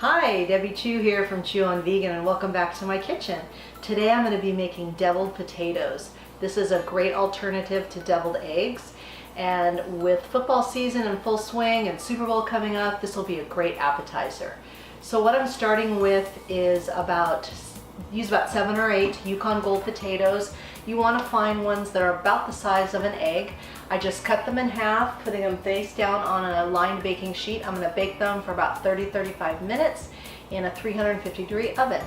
Hi, Debbie Chu here from Chew on Vegan, and welcome back to my kitchen. Today I'm going to be making deviled potatoes. This is a great alternative to deviled eggs, and with football season in full swing and Super Bowl coming up, this will be a great appetizer. So what I'm starting with is use about 7 or 8 Yukon Gold potatoes. You want to find ones that are about the size of an egg. I just cut them in half, putting them face down on a lined baking sheet. I'm going to bake them for about 30-35 minutes in a 350-degree oven.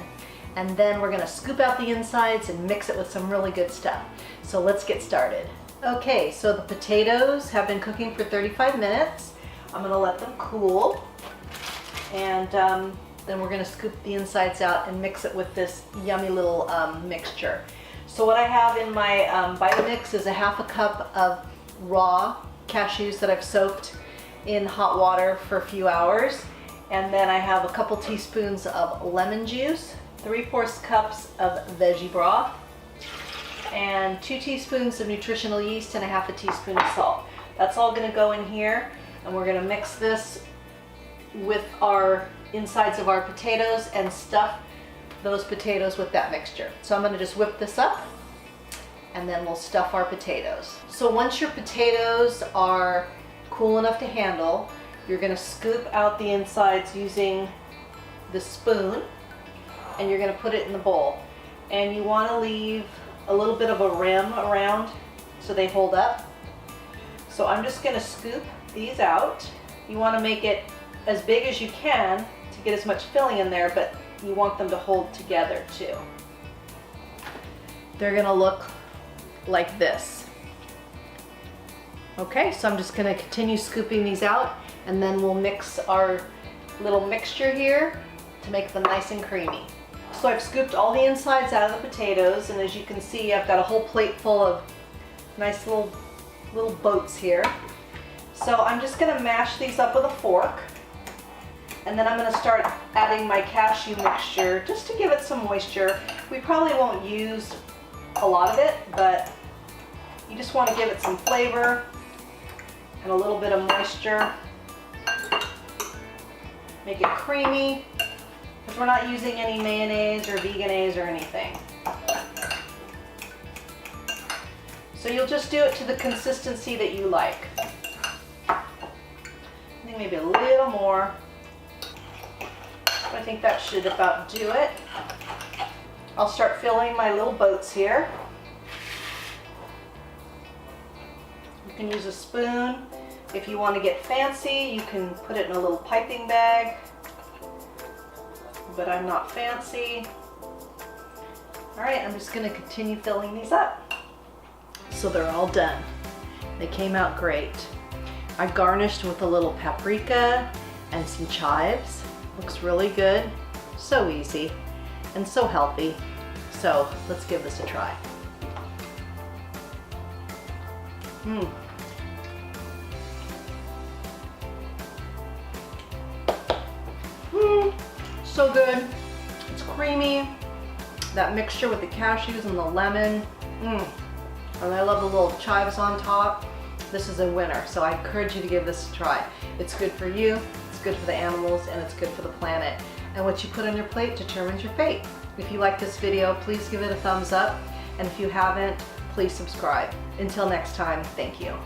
And then we're going to scoop out the insides and mix it with some really good stuff. So let's get started. Okay, so the potatoes have been cooking for 35 minutes. I'm going to let them cool. And then we're going to scoop the insides out and mix it with this yummy little mixture. So what I have in my Vitamix is a half a cup of raw cashews that I've soaked in hot water for a few hours. And then I have a couple teaspoons of lemon juice, 3/4 cups of veggie broth, and 2 teaspoons of nutritional yeast and a half a teaspoon of salt. That's all going to go in here, and we're going to mix this with our insides of our potatoes and stuff those potatoes with that mixture. So I'm going to just whip this up and then we'll stuff our potatoes. So once your potatoes are cool enough to handle, you're going to scoop out the insides using the spoon, and you're going to put it in the bowl. And you want to leave a little bit of a rim around so they hold up. So I'm just going to scoop these out. You want to make it as big as you can to get as much filling in there, but you want them to hold together too. They're going to look like this. Okay, so I'm just going to continue scooping these out, and then we'll mix our little mixture here to make them nice and creamy. So I've scooped all the insides out of the potatoes, and as you can see, I've got a whole plate full of nice little boats here. So I'm just going to mash these up with a fork, and then I'm going to start adding my cashew mixture just to give it some moisture. We probably won't use a lot of it, but you just want to give it some flavor and a little bit of moisture. Make it creamy, because we're not using any mayonnaise or veganese or anything. So you'll just do it to the consistency that you like. I think maybe a little more. I think that should about do it. I'll start filling my little boats here. You can use a spoon. If you want to get fancy, you can put it in a little piping bag, but I'm not fancy. All right, I'm just going to continue filling these up. So they're all done. They came out great. I garnished with a little paprika and some chives. Looks really good, so easy, and so healthy. So let's give this a try. So good. It's creamy. That mixture with the cashews and the lemon. And I love the little chives on top. This is a winner, so I encourage you to give this a try. It's good for you, it's good for the animals, and it's good for the planet. And what you put on your plate determines your fate. If you like this video, please give it a thumbs up. And if you haven't, please subscribe. Until next time, thank you.